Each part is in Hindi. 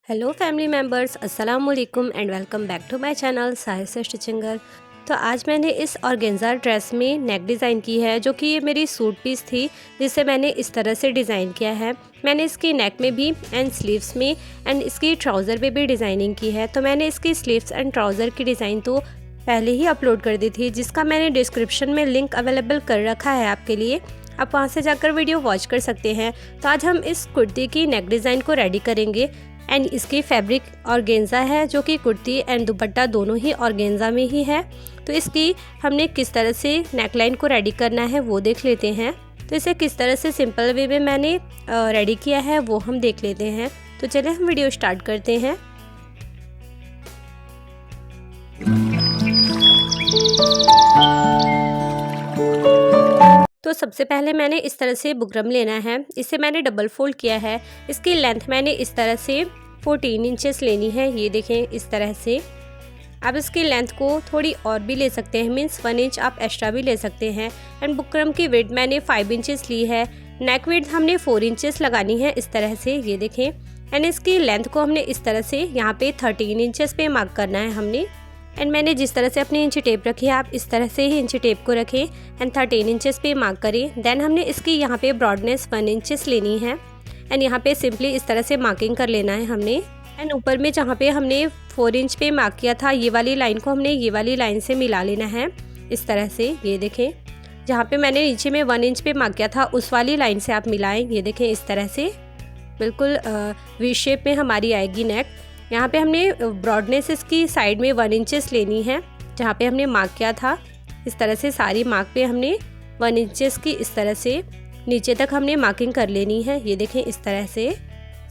हेलो फैमिली मेम्बर्स, अस्सलाम वालेकुम and welcome back to my channel साहिस्सा स्टिचिंग गर्ल। तो आज मैंने इस ऑर्गेन्जा ड्रेस में नेक डिज़ाइन की है, जो कि ये मेरी सूट पीस थी जिसे मैंने इस तरह से डिज़ाइन किया है। मैंने इसकी नेक में भी एंड स्लीव्स में एंड इसकी ट्राउज़र पे भी डिज़ाइनिंग की है। तो मैंने इसकी स्लीव्स एंड ट्राउज़र की डिज़ाइन तो पहले ही अपलोड कर दी थी, जिसका मैंने डिस्क्रिप्शन में लिंक अवेलेबल कर रखा है आपके लिए। आप वहाँ से जाकर वीडियो वॉच कर सकते हैं। तो आज हम इस कुर्ती की नेक डिज़ाइन को रेडी करेंगे एंड इसकी फैब्रिक ऑर्गेन्जा है, जो कि कुर्ती एंड दुपट्टा दोनों ही ऑर्गेन्जा में ही है। तो इसकी हमने किस तरह से नेकलाइन को रेडी करना है वो देख लेते हैं। तो इसे किस तरह से सिंपल वे में मैंने रेडी किया है वो हम देख लेते हैं। तो चलिए हम वीडियो स्टार्ट करते हैं। तो सबसे पहले मैंने इस तरह से बुकरम लेना है। इसे मैंने डबल फोल्ड किया है। इसकी लेंथ मैंने इस तरह से 14 इंचेस लेनी है। ये देखें इस तरह से। आप इसकी लेंथ को थोड़ी और भी ले सकते हैं, मीन्स 1 इंच आप एक्स्ट्रा भी ले सकते हैं। एंड बुकरम की विड्थ मैंने 5 इंचेस ली है। नेक विड्थ हमने 4 इंचेस लगानी है इस तरह से। ये देखें। एंड इसकी लेंथ को हमने इस तरह से यहाँ पे 13 इंचेस पे मार्क करना है हमने। एंड मैंने जिस तरह से अपनी इंची टेप रखी है, आप इस तरह से ही इंची टेप को रखें एंड 13 इंचेस पे मार्क करें। देन हमने इसकी यहाँ पे ब्रॉडनेस 1 इंचेस लेनी है एंड यहाँ पे सिंपली इस तरह से मार्किंग कर लेना है हमने। एंड ऊपर में जहाँ पे हमने 4 इंच पे मार्क किया था, ये वाली लाइन को हमने ये वाली लाइन से मिला लेना है इस तरह से। ये देखें, जहाँ पे मैंने नीचे में 1 इंच पे मार्क किया था उस वाली लाइन से आप मिलाएं। ये देखें इस तरह से बिल्कुल वी शेप में हमारी आएगी नेक। यहाँ पे हमने ब्रॉडनेस इसकी साइड में 1 इंचेस लेनी है, जहाँ पे हमने मार्क किया था। इस तरह से सारी मार्क पे हमने 1 इंचेस की इस तरह से नीचे तक हमने मार्किंग कर लेनी है। ये देखें इस तरह से।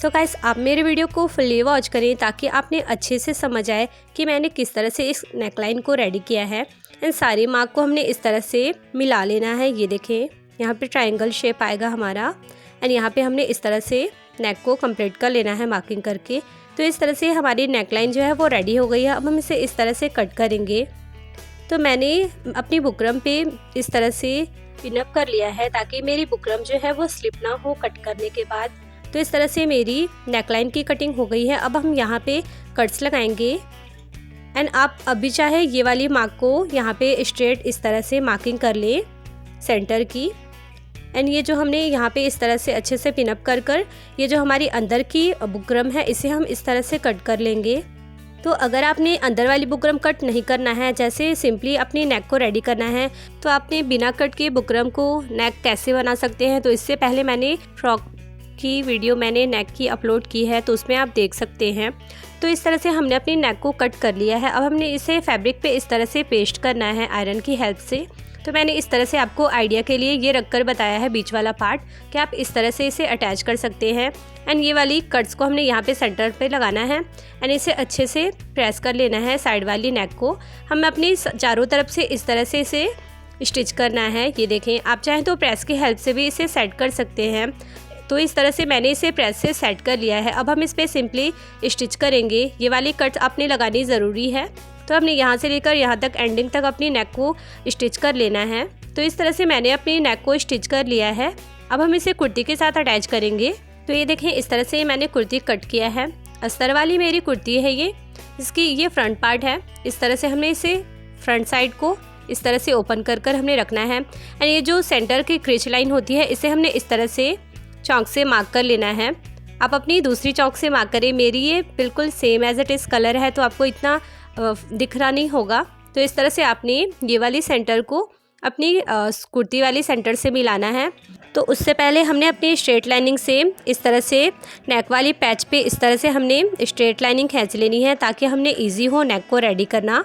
सो गाइस, आप मेरे वीडियो को फुल्ली वॉच करें ताकि आपने अच्छे से समझ आए कि मैंने किस तरह से इस नेकलाइन को रेडी किया है। एंड सारी मार्क को हमने इस तरह से मिला लेना है। ये देखें, यहाँ पे ट्रायंगल शेप आएगा हमारा। एंड यहाँ पे हमने इस तरह से नेक को कंप्लीट कर लेना है मार्किंग करके। तो इस तरह से हमारी नेकलाइन जो है वो रेडी हो गई है। अब हम इसे इस तरह से कट करेंगे। तो मैंने अपनी बुकरम पे इस तरह से पिनअप कर लिया है ताकि मेरी बुकरम जो है वो स्लिप ना हो कट करने के बाद। तो इस तरह से मेरी नेकलाइन की कटिंग हो गई है। अब हम यहाँ पे कट्स लगाएंगे। एंड आप अभी चाहे ये वाली मार्क को यहाँ पे स्ट्रेट इस तरह से मार्किंग कर लें सेंटर की। एंड ये जो हमने यहाँ पे इस तरह से अच्छे से पिनअप कर ये जो हमारी अंदर की बुकरम है इसे हम इस तरह से कट कर लेंगे। तो अगर आपने अंदर वाली बुकरम कट नहीं करना है, जैसे सिंपली अपनी नेक को रेडी करना है, तो आपने बिना कट के बुकरम को नेक कैसे बना सकते हैं। तो इससे पहले मैंने फ्रॉक की वीडियो मैंने नेक की अपलोड की है, तो उसमें आप देख सकते हैं। तो इस तरह से हमने अपनी नेक को कट कर लिया है। अब हमने इसे फैब्रिक पे इस तरह से पेस्ट करना है आयरन की हेल्प से। तो मैंने इस तरह से आपको आइडिया के लिए ये रखकर बताया है बीच वाला पार्ट कि आप इस तरह से इसे अटैच कर सकते हैं। एंड ये वाली कट्स को हमने यहाँ पे सेंटर पे लगाना है एंड इसे अच्छे से प्रेस कर लेना है साइड वाली नेक को। हमें अपनी चारों तरफ से इस तरह से इसे स्टिच करना है। ये देखें, आप चाहें तो प्रेस की हेल्प से भी इसे सेट कर सकते हैं। तो इस तरह से मैंने इसे प्रेस से सेट कर लिया है। अब हम इस पर सिंपली स्टिच करेंगे। ये वाली कट्स आपने लगानी ज़रूरी है। तो हमने यहाँ से लेकर यहाँ तक एंडिंग तक अपनी नेक को स्टिच कर लेना है। तो इस तरह से मैंने अपनी नेक को स्टिच कर लिया है। अब हम इसे कुर्ती के साथ अटैच करेंगे। तो ये देखें, इस तरह से मैंने कुर्ती कट किया है। अस्तर वाली मेरी कुर्ती है ये। इसकी ये फ्रंट पार्ट है। इस तरह से हमने इसे फ्रंट साइड को इस तरह से ओपन कर हमने रखना है। एंड ये जो सेंटर की क्रिच लाइन होती है इसे हमने इस तरह से चौक से मार्क कर लेना है। आप अपनी दूसरी चौक से मार्क करें। मेरी ये बिल्कुल same as it is colour है, तो आपको इतना दिख रहा नहीं होगा। तो इस तरह से आपने ये वाली सेंटर को अपनी कुर्ती वाली सेंटर से मिलाना है। तो उससे पहले हमने अपनी स्ट्रेट लाइनिंग से इस तरह से नेक वाली पैच पे इस तरह से हमने स्ट्रेट लाइनिंग खींच लेनी है ताकि हमने इजी हो नेक को रेडी करना।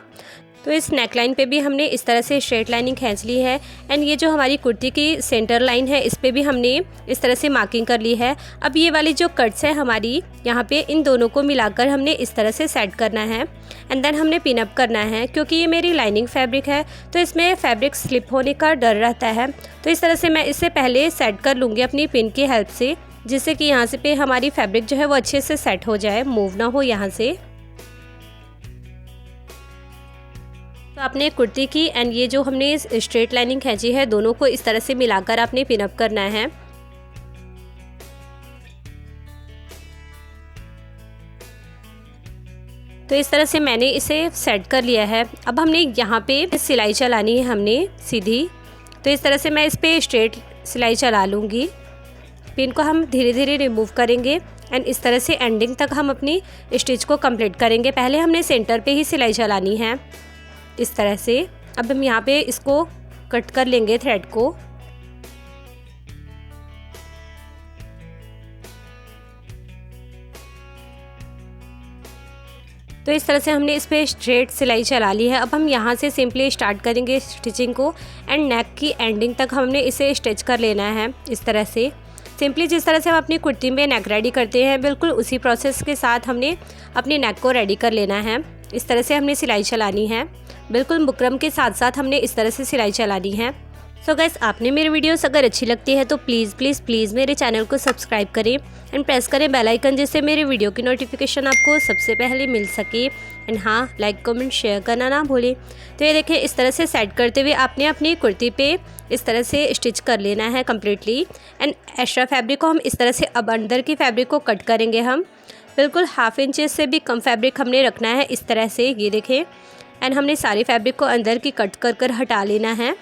तो इस नेक लाइन पे भी हमने इस तरह से स्ट्रेट लाइनिंग खींच ली है। एंड ये जो हमारी कुर्ती की सेंटर लाइन है इस पे भी हमने इस तरह से मार्किंग कर ली है। अब ये वाली जो कट्स है हमारी, यहाँ पे इन दोनों को मिलाकर हमने इस तरह से सेट करना है। एंड देन हमने पिन अप करना है। क्योंकि ये मेरी लाइनिंग फैब्रिक है तो इसमें फैब्रिक स्लिप होने का डर रहता है। तो इस तरह से मैं इसे पहले सेट कर लूँगी अपनी पिन की हेल्प से, जिससे कि यहाँ से पे हमारी फैब्रिक जो है वो अच्छे से सेट हो जाए, मूव ना हो यहाँ से। तो आपने कुर्ती की एंड ये जो हमने स्ट्रेट लाइनिंग खींची है दोनों को इस तरह से मिलाकर आपने पिन अप करना है। तो इस तरह से मैंने इसे सेट कर लिया है। अब हमने यहाँ पे सिलाई चलानी है हमने सीधी। तो इस तरह से मैं इस पर स्ट्रेट सिलाई चला लूँगी। पिन को हम धीरे धीरे रिमूव करेंगे एंड इस तरह से एंडिंग तक हम अपनी स्टिच को कंप्लीट करेंगे। पहले हमने सेंटर पे ही सिलाई चलानी है इस तरह से। अब हम यहाँ पे इसको कट कर लेंगे थ्रेड को। तो इस तरह से हमने इस पर स्ट्रेट सिलाई चला ली है। अब हम यहाँ से सिंपली स्टार्ट करेंगे स्टिचिंग को एंड नेक की एंडिंग तक हमने इसे स्टिच कर लेना है इस तरह से। सिंपली जिस तरह से हम अपनी कुर्ती में नेक रेडी करते हैं बिल्कुल उसी प्रोसेस के साथ हमने अपनी नेक को रेडी कर लेना है। इस तरह से हमने सिलाई चलानी है, बिल्कुल बुकरम के साथ साथ हमने इस तरह से सिलाई चलानी है। सो गाइस, आपने मेरी वीडियोस अगर अच्छी लगती है तो प्लीज़ प्लीज़ प्लीज़ मेरे चैनल को सब्सक्राइब करें एंड प्रेस करें बेल आइकन, जिससे मेरे वीडियो की नोटिफिकेशन आपको सबसे पहले मिल सके। एंड हाँ, लाइक कमेंट शेयर करना ना भूलें। तो ये देखिए इस तरह से सेट करते हुए आपने अपनी कुर्ती पे इस तरह से स्टिच कर लेना है कम्प्लीटली। एंड एक्स्ट्रा फैब्रिक को हम इस तरह से अब अंदर की फैब्रिक को कट करेंगे हम। बिल्कुल 1/2 इंच से भी कम फैब्रिक हमने रखना है इस तरह से, ये देखें। एंड हमने सारी फैब्रिक को अंदर की कट कर कर हटा लेना है।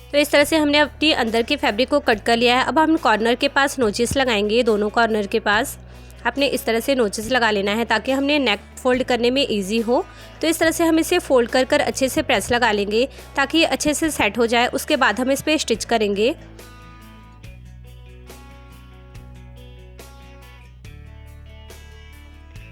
तो इस तरह से हमने अपनी अंदर की फैब्रिक को कट कर लिया है। अब हम कॉर्नर के पास नोचेस लगाएंगे, दोनों कॉर्नर के पास आपने इस तरह से नोचेस लगा लेना है ताकि हमने नेक फोल्ड करने में इजी हो। तो इस तरह से हम इसे फोल्ड कर कर अच्छे से प्रेस लगा लेंगे ताकि ये अच्छे से सेट हो जाए। उसके बाद हम इस पर स्टिच करेंगे।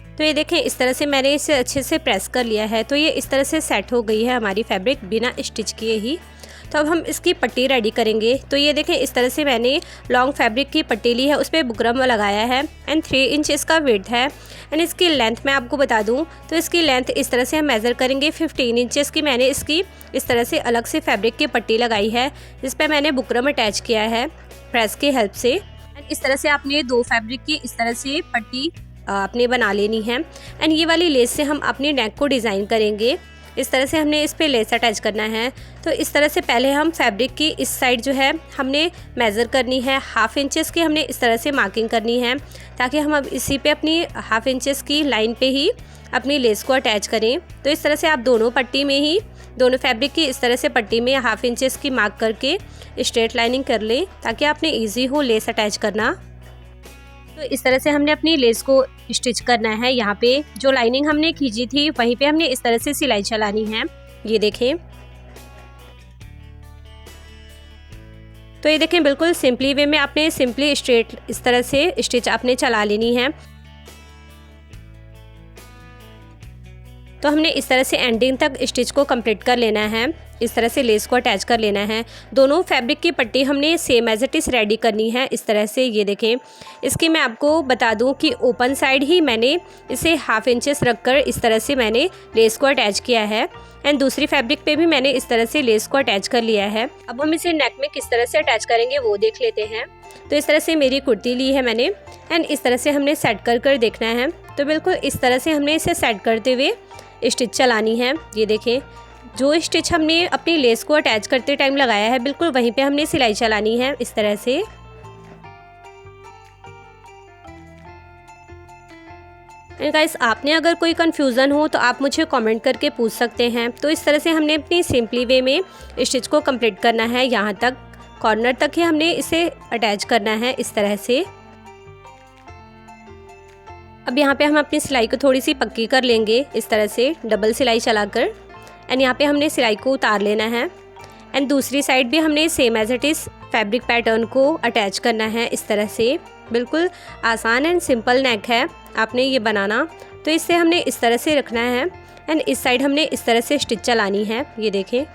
तो ये देखें इस तरह से मैंने इसे अच्छे से प्रेस कर लिया है। तो ये इस तरह से सेट हो गई है हमारी फैब्रिक बिना स्टिच किए ही। तो अब हम इसकी पट्टी रेडी करेंगे। तो ये देखें इस तरह से मैंने लॉन्ग फैब्रिक की पट्टी ली है, उस पर बुकरम लगाया है एंड 3 इंच इसका विड्थ है। एंड इसकी लेंथ मैं आपको बता दूं तो इसकी लेंथ इस तरह से हम मेज़र करेंगे 15 इंचेस की। मैंने इसकी इस तरह से अलग से फैब्रिक की पट्टी लगाई है जिस पर मैंने बुकरम अटैच किया है प्रेस की हेल्प से। एंड इस तरह से आपने 2 फैब्रिक की इस तरह से पट्टी आपने बना लेनी है। एंड ये वाली लेस से हम अपनी नेक को डिज़ाइन करेंगे। इस तरह से हमने इस पे लेस अटैच करना है। तो इस तरह से पहले हम फैब्रिक की इस साइड जो है हमने मेज़र करनी है 1/2 इंचेस की। हमने इस तरह से मार्किंग करनी है ताकि हम अब इसी पे अपनी 1/2 इंचेस की लाइन पे ही अपनी लेस को अटैच करें। तो इस तरह से आप दोनों पट्टी में ही दोनों फैब्रिक की इस तरह से पट्टी में 1/2 इंचेस की मार्क करके स्ट्रेट लाइनिंग कर लें ताकि आपने ईजी हो लेस अटैच करना। तो इस तरह से हमने अपनी लेस को स्टिच करना है। यहाँ पे जो लाइनिंग हमने खींची थी वहीं पे हमने इस तरह से सिलाई चलानी है, ये देखें। तो ये देखें बिल्कुल सिंपली वे में आपने सिंपली स्ट्रेट इस तरह से स्टिच आपने चला लेनी है। तो हमने इस तरह से एंडिंग तक स्टिच को कंप्लीट कर लेना है। इस तरह से लेस को अटैच कर लेना है। दोनों फैब्रिक की पट्टी हमने same as it is ready करनी है इस तरह से, ये देखें। इसकी मैं आपको बता दूं कि ओपन साइड ही मैंने इसे 1/2 इंचेस रखकर इस तरह से मैंने लेस को अटैच किया है। एंड दूसरी फैब्रिक पे भी मैंने इस तरह से लेस को अटैच कर लिया है। अब हम इसे नेक में किस तरह से अटैच करेंगे वो देख लेते हैं। तो इस तरह से मेरी कुर्ती ली है मैंने एंड इस तरह से हमने सेट कर कर देखना है। तो बिल्कुल इस तरह से हमने इसे सेट करते हुए स्टिच चलानी है, ये देखें। जो स्टिच हमने अपनी लेस को अटैच करते टाइम लगाया है बिल्कुल वहीं पे हमने सिलाई चलानी है इस तरह से। गाइस, आपने अगर कोई कन्फ्यूज़न हो तो आप मुझे कमेंट करके पूछ सकते हैं। तो इस तरह से हमने अपनी सिंपली वे में स्टिच को कंप्लीट करना है। यहाँ तक कॉर्नर तक ही हमने इसे अटैच करना है इस तरह से। अब यहाँ पे हम अपनी सिलाई को थोड़ी सी पक्की कर लेंगे इस तरह से डबल सिलाई चलाकर। एंड यहाँ पे हमने सिलाई को उतार लेना है। एंड दूसरी साइड भी हमने same as it is fabric pattern को अटैच करना है इस तरह से। बिल्कुल आसान एंड सिंपल नेक है आपने ये बनाना। तो इससे हमने इस तरह से रखना है एंड इस साइड हमने इस तरह से स्टिच चलानी है, ये देखें।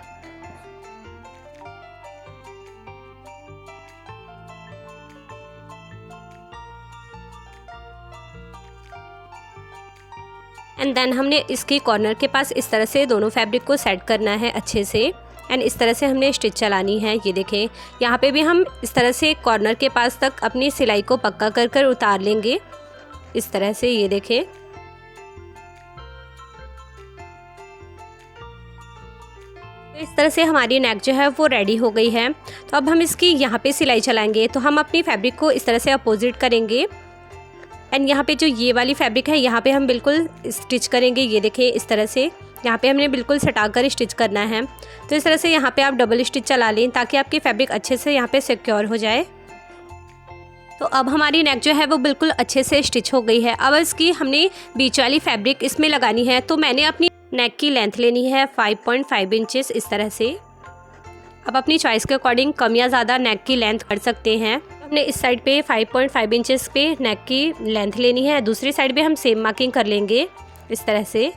एंड देन हमने इसकी कॉर्नर के पास इस तरह से दोनों फैब्रिक को सेट करना है अच्छे से। एंड इस तरह से हमने स्टिच चलानी है, ये देखें। यहाँ पे भी हम इस तरह से कॉर्नर के पास तक अपनी सिलाई को पक्का कर कर उतार लेंगे इस तरह से, ये देखें। तो इस तरह से हमारी नेक जो है वो रेडी हो गई है। तो अब हम इसकी यहाँ पे सिलाई चलाएंगे। तो हम अपनी फैब्रिक को इस तरह से अपोजिट करेंगे एंड यहाँ पे जो ये वाली फैब्रिक है यहाँ पे हम बिल्कुल स्टिच करेंगे। ये देखें इस तरह से यहाँ पे हमने बिल्कुल सटाकर स्टिच करना है। तो इस तरह से यहाँ पे आप डबल स्टिच चला लें ताकि आपकी फैब्रिक अच्छे से यहाँ पे सिक्योर हो जाए। तो अब हमारी नेक जो है वो बिल्कुल अच्छे से स्टिच हो गई है। अब इसकी हमने बीच वाली फैब्रिक इसमें लगानी है। तो मैंने अपनी नेक की लेंथ लेनी है 5.5 इंचेस इस तरह से। अब अपनी चॉइस के अकॉर्डिंग कम या ज़्यादा नेक की लेंथ कर सकते हैं। हमने इस साइड पे 5.5 इंचेस पे नेक की लेंथ लेनी है, दूसरी साइड पे हम सेम मार्किंग कर लेंगे इस तरह से।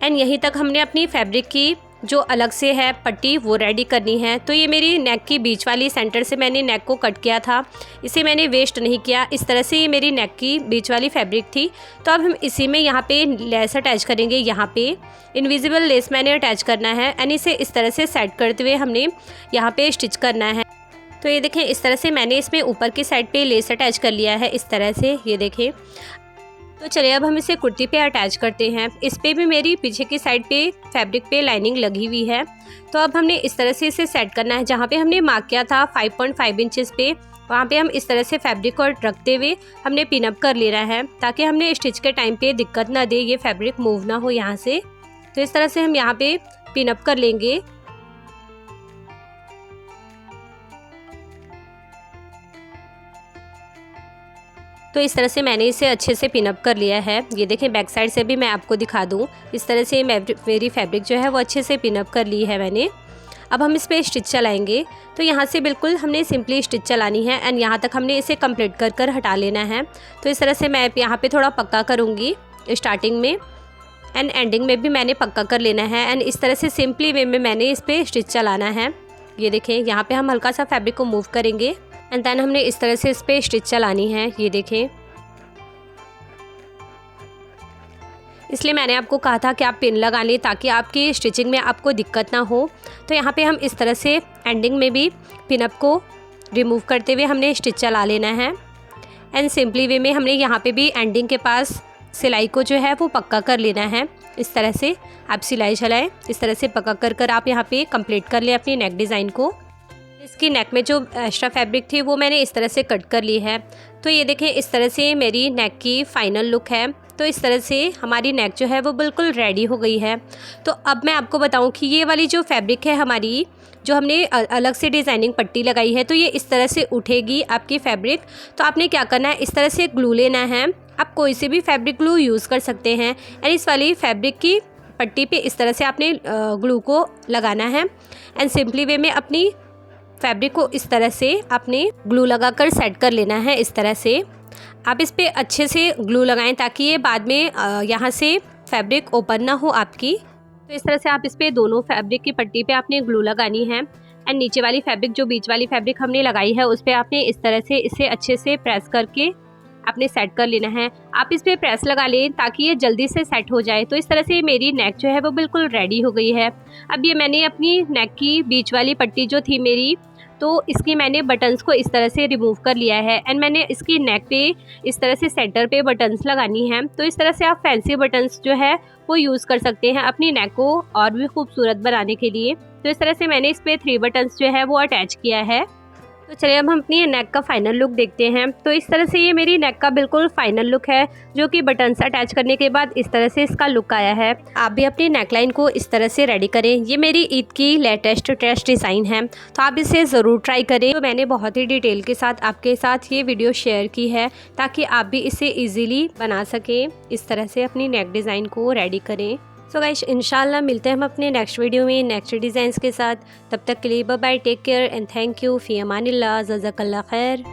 एंड यहीं तक हमने अपनी फैब्रिक की जो अलग से है पट्टी वो रेडी करनी है। तो ये मेरी नेक की बीच वाली सेंटर से मैंने नेक को कट किया था, इसे मैंने वेस्ट नहीं किया। इस तरह से ये मेरी नेक की बीच वाली फैब्रिक थी। तो अब हम इसी में यहाँ पे लेस अटैच करेंगे। यहाँ पे इनविजिबल लेस मैंने अटैच करना है एंड इसे इस तरह से सेट करते हुए हमने यहाँ पे स्टिच करना है। तो ये देखें इस तरह से मैंने इसमें ऊपर की साइड पे लेस अटैच कर लिया है इस तरह से। ये देखें। तो चलिए अब हम इसे कुर्ती पे अटैच करते हैं। इस पे भी मेरी पीछे की साइड पे फैब्रिक पे लाइनिंग लगी हुई है। तो अब हमने इस तरह से इसे सेट करना है। जहाँ पे हमने मार्क किया था 5.5 इंचेस पे, वहाँ पे हम इस तरह से फैब्रिक को रखते हुए हमने पिनअप कर लेना है ताकि हमने स्टिच के टाइम पे दिक्कत ना दे, ये फैब्रिक मूव ना हो यहाँ से। तो इस तरह से हम यहाँ पे पिनअप कर लेंगे। तो इस तरह से मैंने इसे अच्छे से पिनअप कर लिया है। ये देखें बैक साइड से भी मैं आपको दिखा दूँ। इस तरह से मेरी फैब्रिक जो है वो अच्छे से पिनअप कर ली है मैंने। अब हम इस पर स्टिच चलाएंगे। तो यहाँ से बिल्कुल हमने सिंपली स्टिच चलानी है एंड यहाँ तक हमने इसे कंप्लीट कर हटा लेना है। तो इस तरह से मैं यहाँ पे थोड़ा पक्का करूँगी स्टार्टिंग में एंड एंडिंग में भी मैंने पक्का कर लेना है। एंड इस तरह से सिंपली वे में मैंने इस पर स्टिच चलाना है। ये देखें यहाँ पे हम हल्का सा फैब्रिक को मूव करेंगे एंड देन हमने इस तरह से इस पर स्टिच चलानी है। ये देखें, इसलिए मैंने आपको कहा था कि आप पिन लगा लें ताकि आपकी स्टिचिंग में आपको दिक्कत ना हो। तो यहाँ पे हम इस तरह से एंडिंग में भी पिनअप को रिमूव करते हुए हमने स्टिच चला लेना है एंड सिंपली वे में हमने यहाँ पे भी एंडिंग के पास सिलाई को जो है वो पक्का कर लेना है। इस तरह से आप सिलाई चलाएं, इस तरह से पक्का कर आप यहाँ पे कंप्लीट कर लें अपनी नेक डिज़ाइन को। इसकी नेक में जो एक्स्ट्रा फैब्रिक थी वो मैंने इस तरह से कट कर ली है। तो ये देखें इस तरह से मेरी नेक की फ़ाइनल लुक है। तो इस तरह से हमारी नेक जो है वो बिल्कुल रेडी हो गई है। तो अब मैं आपको बताऊं कि ये वाली जो फैब्रिक है हमारी, जो हमने अलग से डिज़ाइनिंग पट्टी लगाई है, तो ये इस तरह से उठेगी आपकी फैब्रिक। तो आपने क्या करना है, इस तरह से ग्लू लेना है। आप कोई से भी फैब्रिक ग्लू यूज़ कर सकते हैं एंड इस वाली फैब्रिक की पट्टी पे इस तरह से आपने ग्लू को लगाना है एंड सिंपली वे में अपनी फैब्रिक को इस तरह से आपने ग्लू लगाकर सेट कर लेना है। इस तरह से आप इस पे अच्छे से ग्लू लगाएं ताकि ये बाद में यहाँ से फैब्रिक ओपन ना हो आपकी। तो इस तरह से आप इस पे दोनों फैब्रिक की पट्टी पे आपने ग्लू लगानी है एंड नीचे वाली फैब्रिक, जो बीच वाली फैब्रिक हमने लगाई है, उस पर आपने इस तरह से इसे अच्छे से प्रेस करके आपने सेट कर लेना है। आप इस पे प्रेस लगा लें ताकि ये जल्दी से सेट हो जाए। तो इस तरह से मेरी नेक जो है वो बिल्कुल रेडी हो गई है। अब ये मैंने अपनी नेक की बीच वाली पट्टी जो थी मेरी, तो इसकी मैंने बटन्स को इस तरह से रिमूव कर लिया है एंड मैंने इसकी नेक पे इस तरह से सेंटर पे बटन्स लगानी है। तो इस तरह से आप फैंसी बटन्स जो है वो यूज़ कर सकते हैं अपनी नेक को और भी खूबसूरत बनाने के लिए। तो इस तरह से मैंने इस पर 3 बटन्स जो है वो अटैच किया है। तो चलिए अब हम अपनी नेक का फाइनल लुक देखते हैं। तो इस तरह से ये मेरी नेक का बिल्कुल फाइनल लुक है, जो कि बटन्स अटैच करने के बाद इस तरह से इसका लुक आया है। आप भी अपनी नेकलाइन को इस तरह से रेडी करें। ये मेरी ईद की लेटेस्ट डिज़ाइन है, तो आप इसे ज़रूर ट्राई करें। तो मैंने बहुत ही डिटेल के साथ आपके साथ ये वीडियो शेयर की है ताकि आप भी इसे ईजिली बना सकें। इस तरह से अपनी नेक डिज़ाइन को रेडी करें। सो गाइस, इंशाल्लाह मिलते हैं हम अपने नेक्स्ट वीडियो में नेक्स्ट डिज़ाइंस के साथ। तब तक के लिए bye bye, take care and thank you, फ़ी अमानिल्लाह, जज़ाकल्लाह खैर।